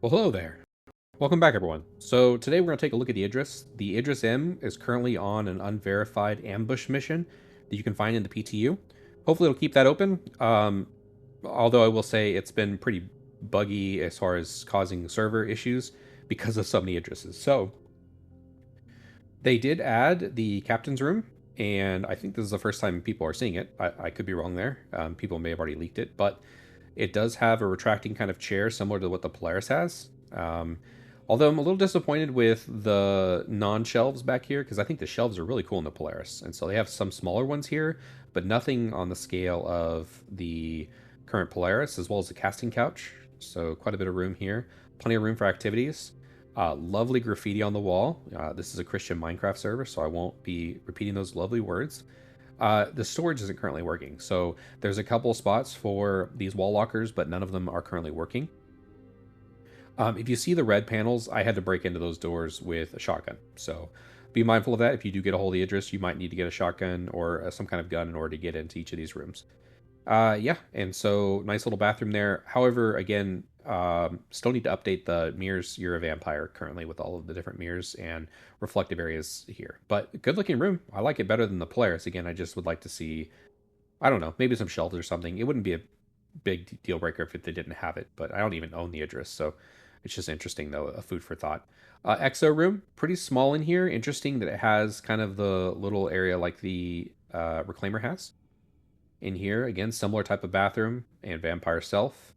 Well, hello there. Welcome back, everyone. So today we're going to take a look at the Idris. The Idris-M is currently on an unverified ambush mission that you can find in the PTU. Hopefully it'll keep that open. Although I will say it's been pretty buggy as far as causing server issues because of so many Idrises. So they did add the captain's room, and I think this is the first time people are seeing it. I could be wrong there. People may have already leaked it, but it does have a retracting kind of chair similar to what the Polaris has. Although I'm a little disappointed with the non-shelves back here because I think the shelves are really cool in the Polaris. And so they have some smaller ones here, but nothing on the scale of the current Polaris, as well as the casting couch. So quite a bit of room here. Plenty of room for activities. Lovely graffiti on the wall. This is a Christian Minecraft server, so I won't be repeating those lovely words. The storage isn't currently working, so there's a couple spots for these wall lockers, but none of them are currently working. If you see the red panels, I had to break into those doors with a shotgun, so be mindful of that. If you do get a hold of the Idris, you might need to get a shotgun or some kind of gun in order to get into each of these rooms. Yeah, and so nice little bathroom there. However, again, still need to update the mirrors. You're a vampire currently with all of the different mirrors and reflective areas here. But good looking room. I like it better than the Polaris. Again, I just would like to see, I don't know, maybe some shelves or something. It wouldn't be a big deal breaker if they didn't have it, but I don't even own the Idris, so it's just interesting though, a food for thought. Exo room, pretty small in here. Interesting that it has kind of the little area like the Reclaimer has. In here, again, similar type of bathroom and vampire self.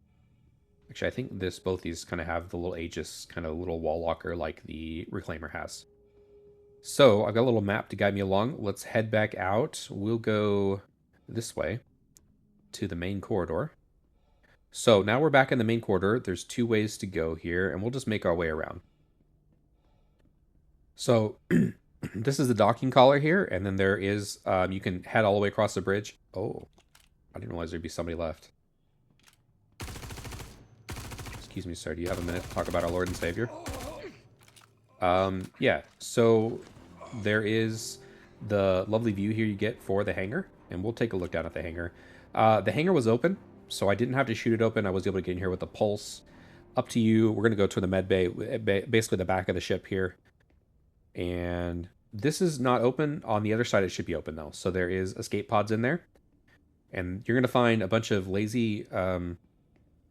Actually, I think both these kind of have the little Aegis kind of little wall locker like the Reclaimer has. So I've got a little map to guide me along. Let's head back out. We'll go this way to the main corridor. So now we're back in the main corridor. There's two ways to go here, and we'll just make our way around. So this is the docking collar here, and then there is, you can head all the way across the bridge. Oh, I didn't realize there'd be somebody left. Excuse me, sir, do you have a minute to talk about our Lord and Savior? Yeah, so there is the lovely view here you get for the hangar, and we'll take a look down at the hangar. The hangar was open, so I didn't have to shoot it open. I was able to get in here with a pulse. Up to you. We're going to go to the med bay, basically the back of the ship here. And this is not open. On the other side, it should be open, though. So there is escape pods in there. And you're going to find a bunch of lazy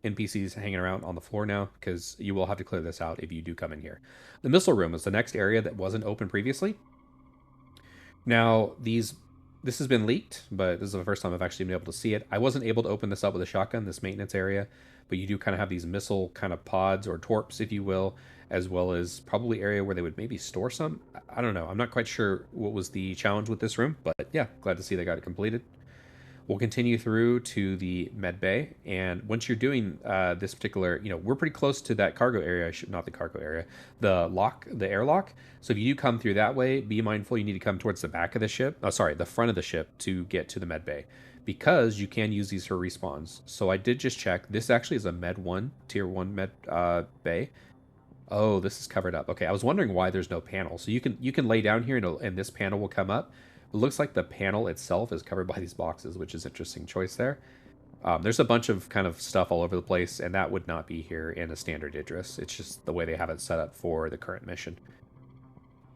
NPCs hanging around on the floor now, because you will have to clear this out if you do come in here. The missile room is the next area that wasn't open previously. Now, this has been leaked, but this is the first time I've actually been able to see it. I wasn't able to open this up with a shotgun, this maintenance area, but you do kind of have these missile kind of pods or torps, if you will, as well as probably area where they would maybe store some. I don't know. I'm not quite sure what was the challenge with this room, but yeah, glad to see they got it completed. We'll continue through to the med bay, and once you're doing this particular, we're pretty close to that cargo area. Not the cargo area, the airlock. So if you do come through that way, be mindful you need to come towards the back of the ship. Oh, sorry, the front of the ship to get to the med bay, because you can use these for respawns. So I did just check. This actually is a med 1, tier 1 med bay. Oh, this is covered up. Okay, I was wondering why there's no panel. So you can lay down here and this panel will come up. It looks like the panel itself is covered by these boxes, which is an interesting choice there. There's a bunch of kind of stuff all over the place, and that would not be here in a standard Idris. It's just the way they have it set up for the current mission.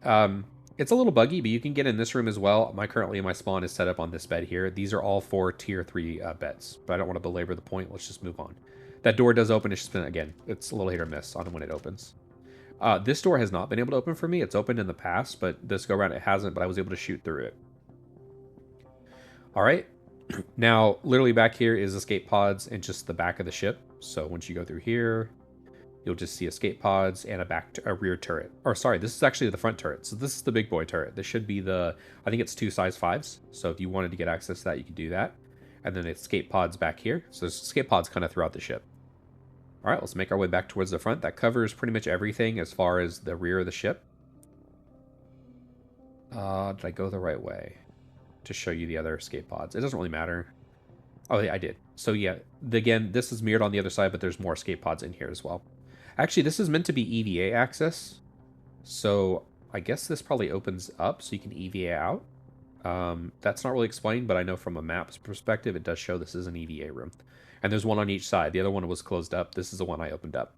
It's a little buggy, but you can get in this room as well. Currently my spawn is set up on this bed here. These are all 4 tier 3 beds, but I don't want to belabor the point. Let's just move on. That door does open. It's just been, again, it's a little hit or miss on when it opens. This door has not been able to open for me. It's opened in the past, but this go around it hasn't, but I was able to shoot through it. All right. Now, literally back here is escape pods and just the back of the ship. So once you go through here, you'll just see escape pods and a rear turret. Or sorry, this is actually the front turret. So this is the big boy turret. This should be I think it's 2 size 5s. So if you wanted to get access to that, you could do that. And then escape pods back here. So there's escape pods kind of throughout the ship. All right, let's make our way back towards the front. That covers pretty much everything as far as the rear of the ship. Did I go the right way to show you the other escape pods? It doesn't really matter. Oh, yeah, I did. So yeah, again, this is mirrored on the other side, but there's more escape pods in here as well. Actually, this is meant to be EVA access. So I guess this probably opens up so you can EVA out. That's not really explained, but I know from a map's perspective, it does show this is an EVA room. And there's one on each side. The other one was closed up. This is the one I opened up.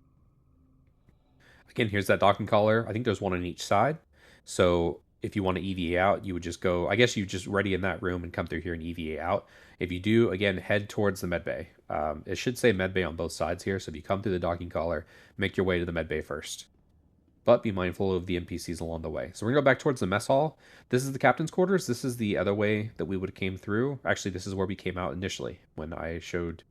Again, here's that docking collar. I think there's one on each side. So if you want to EVA out, you would just go, I guess you just ready in that room and come through here and EVA out. If you do, again, head towards the medbay. It should say medbay on both sides here. So if you come through the docking collar, make your way to the medbay first. But be mindful of the NPCs along the way. So we're going to go back towards the mess hall. This is the captain's quarters. This is the other way that we would have came through. Actually, this is where we came out initially when I showed.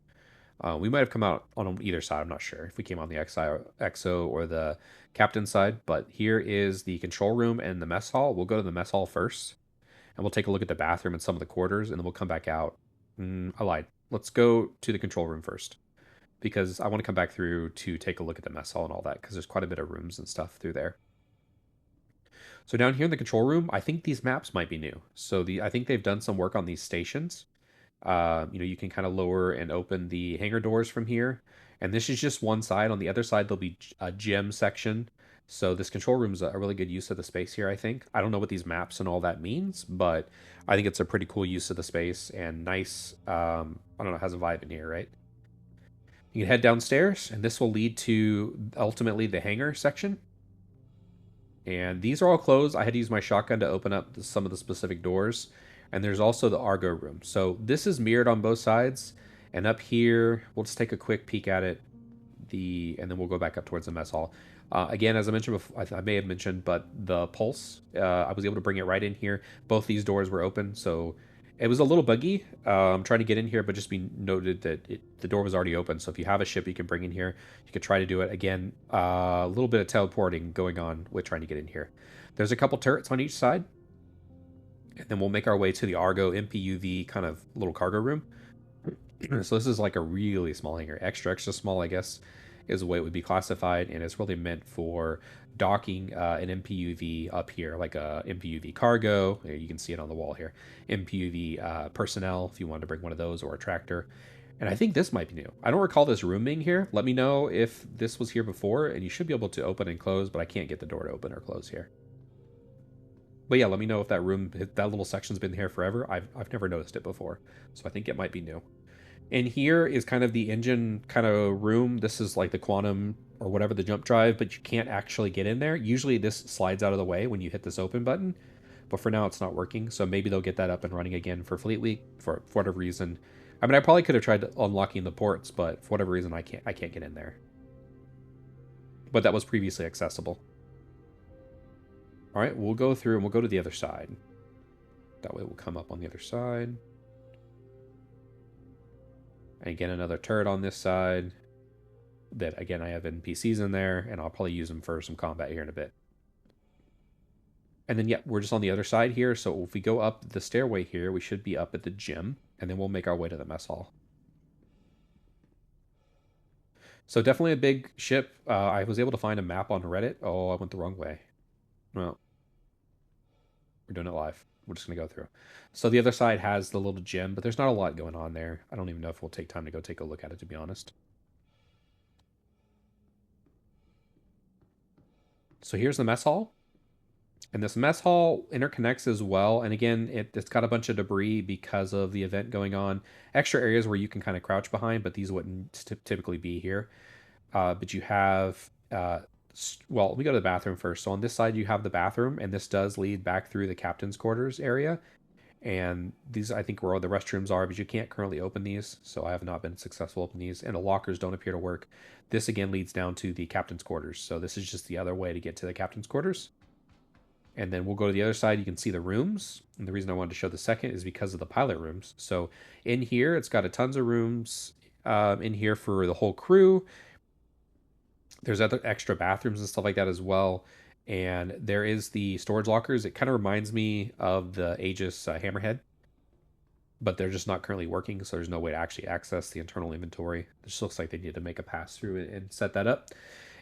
We might have come out on either side. I'm not sure if we came on the XO or the captain's side. But here is the control room and the mess hall. We'll go to the mess hall first. And we'll take a look at the bathroom and some of the quarters. And then we'll come back out. I lied. Let's go to the control room first, because I want to come back through to take a look at the mess hall and all that, because there's quite a bit of rooms and stuff through there. So down here in the control room, I think these maps might be new. So I think they've done some work on these stations. You can kind of lower and open the hangar doors from here. And this is just one side. On the other side, there'll be a gym section. So this control room is a really good use of the space here, I think. I don't know what these maps and all that means, but I think it's a pretty cool use of the space and nice. I don't know, has a vibe in here, right? You can head downstairs, and this will lead to ultimately the hangar section. And these are all closed. I had to use my shotgun to open up some of the specific doors. And there's also the Argo room. So this is mirrored on both sides. And up here, we'll just take a quick peek at it. And then we'll go back up towards the mess hall. Again, as I mentioned before, I may have mentioned, but the pulse, I was able to bring it right in here. Both these doors were open, so it was a little buggy trying to get in here, but just be noted that the door was already open. So if you have a ship you can bring in here, you could try to do it. Again, a little bit of teleporting going on with trying to get in here. There's a couple turrets on each side. And then we'll make our way to the Argo MPUV kind of little cargo room. So this is like a really small hangar. Extra small, I guess, is the way it would be classified. And it's really meant for docking an MPUV up here, like a MPUV cargo. You can see it on the wall here. MPUV personnel, if you wanted to bring one of those, or a tractor. And I think this might be new. I don't recall this room being here. Let me know if this was here before. And you should be able to open and close, but I can't get the door to open or close here. But yeah, let me know if that little section's been here forever. I've never noticed it before, so I think it might be new. And here is kind of the engine kind of room. This is like the quantum or whatever, the jump drive, but you can't actually get in there. Usually this slides out of the way when you hit this open button, but for now it's not working. So maybe they'll get that up and running again for Fleet Week for whatever reason. I mean, I probably could have tried unlocking the ports, but for whatever reason I can't get in there. But that was previously accessible. All right, we'll go through and we'll go to the other side. That way we'll come up on the other side. And again, another turret on this side. That, again, I have NPCs in there, and I'll probably use them for some combat here in a bit. And then, yeah, we're just on the other side here. So if we go up the stairway here, we should be up at the gym. And then we'll make our way to the mess hall. So definitely a big ship. I was able to find a map on Reddit. Oh, I went the wrong way. Well, we're doing it live. We're just going to go through. So the other side has the little gym, but there's not a lot going on there. I don't even know if we'll take time to go take a look at it, to be honest. So here's the mess hall. And this mess hall interconnects as well. And again, it's got a bunch of debris because of the event going on. Extra areas where you can kind of crouch behind, but these wouldn't typically be here. But you have... well, we go to the bathroom first. So on this side, you have the bathroom, and this does lead back through the captain's quarters area. And these, I think, where all the restrooms are, but you can't currently open these. So I have not been successful opening these, and the lockers don't appear to work. This, again, leads down to the captain's quarters. So this is just the other way to get to the captain's quarters. And then we'll go to the other side. You can see the rooms. And the reason I wanted to show the second is because of the pilot rooms. So in here, it's got a tons of rooms in here for the whole crew. There's other extra bathrooms and stuff like that as well. And there is the storage lockers. It kind of reminds me of the Aegis Hammerhead. But they're just not currently working, so there's no way to actually access the internal inventory. It just looks like they need to make a pass-through and set that up.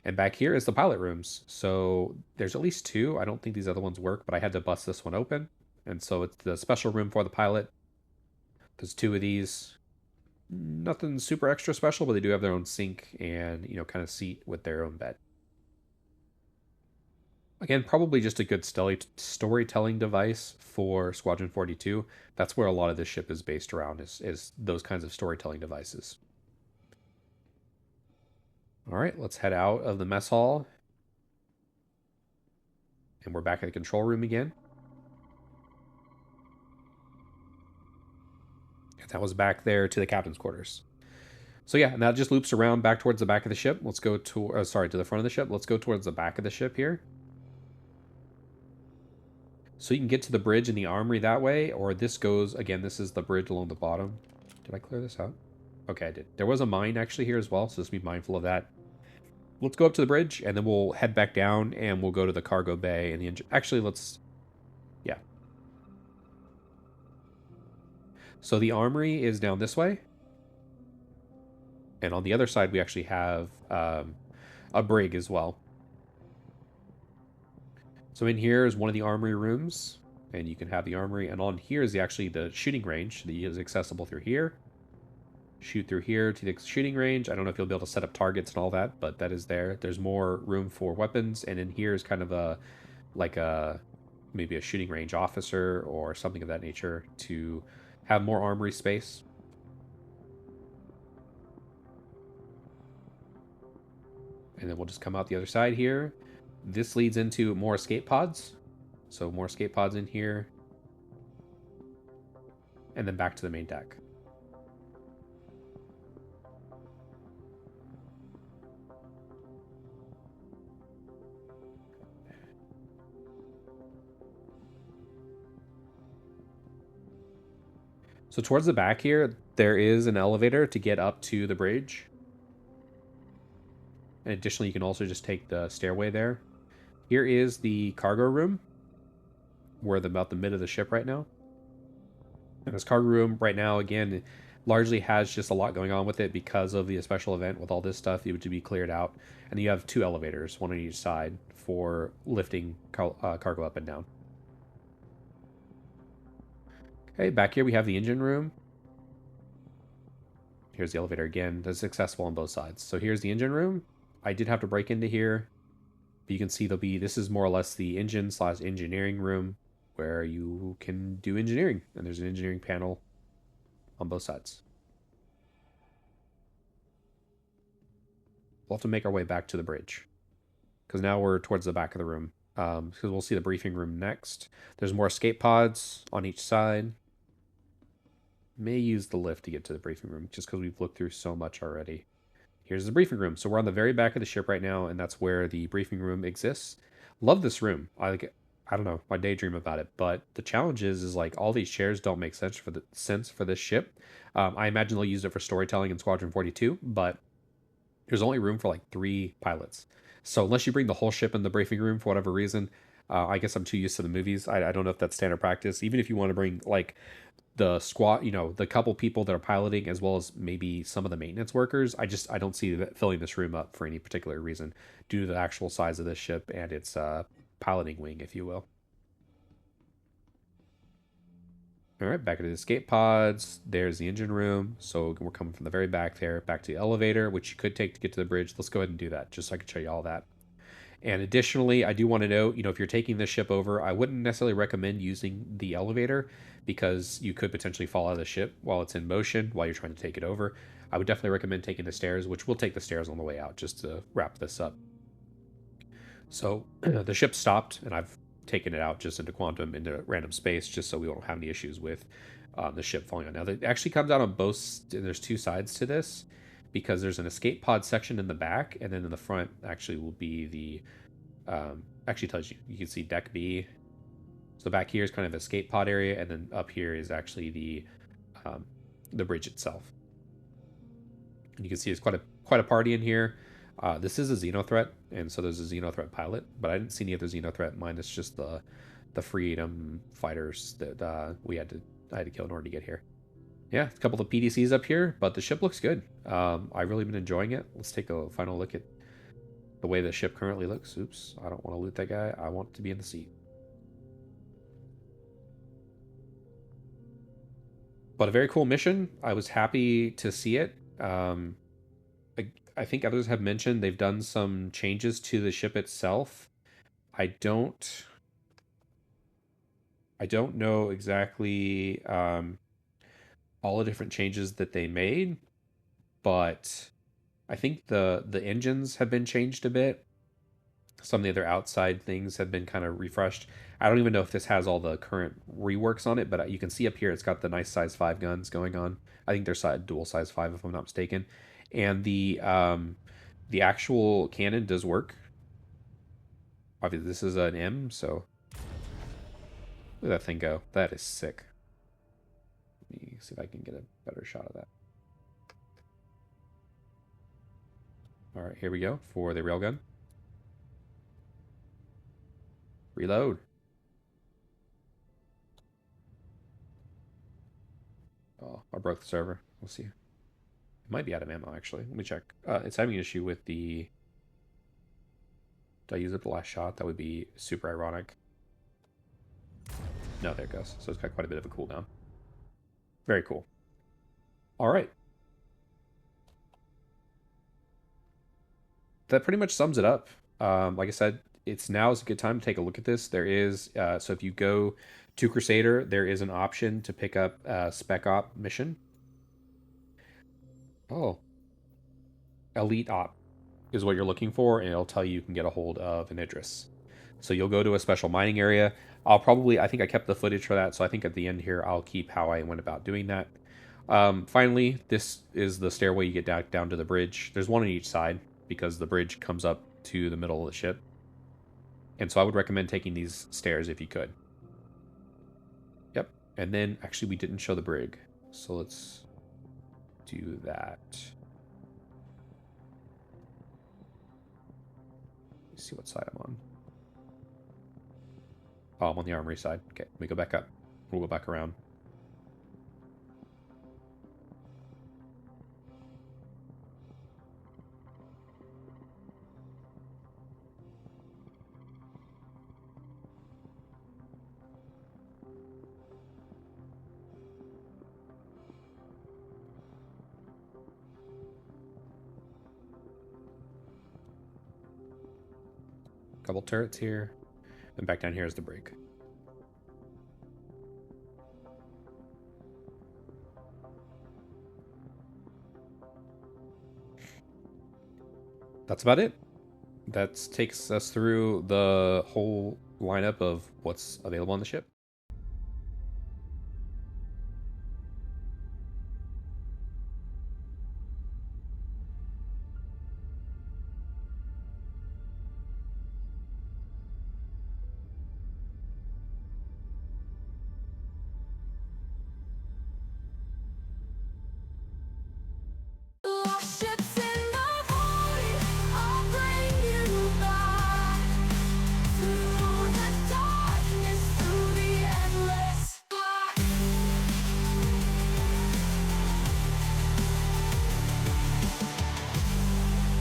And back here is the pilot rooms. So there's at least two. I don't think these other ones work, but I had to bust this one open. And so it's the special room for the pilot. There's two of these. Nothing super extra special, but they do have their own sink and, kind of seat with their own bed. Again, probably just a good storytelling device for Squadron 42. That's where a lot of this ship is based around, is those kinds of storytelling devices. All right, let's head out of the mess hall. And we're back at the control room again. And that was back there to the captain's quarters. So yeah, and that just loops around back towards the back of the ship. Let's go to, to the front of the ship. Let's go towards the back of the ship here. So you can get to the bridge in the armory that way, or this goes, again, this is the bridge along the bottom. Did I clear this out? Okay, I did. There was a mine actually here as well, so just be mindful of that. Let's go up to the bridge, and then we'll head back down, and we'll go to the cargo bay and the engine. Actually, let's, yeah. So the armory is down this way. And on the other side, we actually have a brig as well. So in here is one of the armory rooms, and you can have the armory. And on here is actually the shooting range that is accessible through here. Shoot through here to the shooting range. I don't know if you'll be able to set up targets and all that, but that is there. There's more room for weapons, and in here is kind of a, like a, maybe a shooting range officer or something of that nature to have more armory space. And then we'll just come out the other side here. This leads into more escape pods. So more escape pods in here. And then back to the main deck. So towards the back here, there is an elevator to get up to the bridge. And additionally, you can also just take the stairway there. Here is the cargo room. We're about the mid of the ship right now. And this cargo room right now, again, largely has just a lot going on with it because of the special event with all this stuff to be cleared out. And you have 2 elevators, one on each side, for lifting cargo up and down. Okay, back here we have the engine room. Here's the elevator again. That's accessible on both sides. So here's the engine room. I did have to break into here. But you can see this is more or less the engine/engineering room where you can do engineering. And there's an engineering panel on both sides. We'll have to make our way back to the bridge. Because now we're towards the back of the room. Because we'll see the briefing room next. There's more escape pods on each side. May use the lift to get to the briefing room, just because we've looked through so much already. Here's the briefing room. So we're on the very back of the ship right now, and that's where the briefing room exists. Love this room. I don't know, I daydream about it. But the challenge is like all these chairs don't make sense for this ship. I imagine they'll use it for storytelling in Squadron 42, but there's only room for like 3 pilots. So unless you bring the whole ship in the briefing room for whatever reason, I guess I'm too used to the movies. I don't know if that's standard practice. Even if you want to bring like the squad, the couple people that are piloting, as well as maybe some of the maintenance workers, I don't see that filling this room up for any particular reason due to the actual size of this ship and its piloting wing, if you will. All right, back to the escape pods. There's the engine room. So we're coming from the very back there, back to the elevator, which you could take to get to the bridge. Let's go ahead and do that, just so I can show you all that. And additionally, I do want to note, if you're taking this ship over, I wouldn't necessarily recommend using the elevator because you could potentially fall out of the ship while it's in motion, while you're trying to take it over. I would definitely recommend taking the stairs, which we'll take the stairs on the way out just to wrap this up. So the ship stopped, and I've taken it out just into quantum, into random space, just so we won't have any issues with the ship falling out. Now, it actually comes out on both, there's 2 sides to this, because there's an escape pod section in the back, and then in the front actually will be the actually tells you can see deck B. So back here is kind of escape pod area, and then up here is actually the bridge itself. And you can see it's quite a party in here. This is a Xenothreat, and so there's a Xenothreat pilot, but I didn't see any other Xenothreat. Mine is just the freedom fighters that I had to kill in order to get here. Yeah, a couple of PDCs up here, but the ship looks good. I've really been enjoying it. Let's take a final look at the way the ship currently looks. Oops, I don't want to loot that guy. I want to be in the seat. But a very cool mission. I was happy to see it. I think others have mentioned they've done some changes to the ship itself. I don't know exactly all the different changes that they made, but I think the engines have been changed a bit. Some of the other outside things have been kind of refreshed. I don't even know if this has all the current reworks on it, but you can see up here it's got the nice size 5 guns going on. I think they're dual size 5 if I'm not mistaken. And the actual cannon does work. Obviously this is an M, so look at that thing go. That is sick. Let me see if I can get a better shot of that. All right, here we go for the railgun. Reload. Oh, I broke the server. We'll see. It might be out of ammo, actually. Let me check. It's having an issue with the... Did I use it the last shot? That would be super ironic. No, there it goes. So it's got quite a bit of a cooldown. Very cool. All right. That pretty much sums it up. Like I said, now is a good time to take a look at this. There is, so if you go to Crusader, there is an option to pick up a Spec Op mission. Oh. Elite Op is what you're looking for, and it'll tell you can get a hold of an Idris. So you'll go to a special mining area. I think I kept the footage for that, so I think at the end here, I'll keep how I went about doing that. Finally, this is the stairway you get down to the bridge. There's one on each side, because the bridge comes up to the middle of the ship. And so I would recommend taking these stairs if you could. Yep. And then, actually, we didn't show the brig. So let's do that. Let's see what side I'm on. Oh, I'm on the Armory side. Okay, let me go back up. We'll go back around. Couple turrets here. And back down here is the brig. That's about it. That takes us through the whole lineup of what's available on the ship.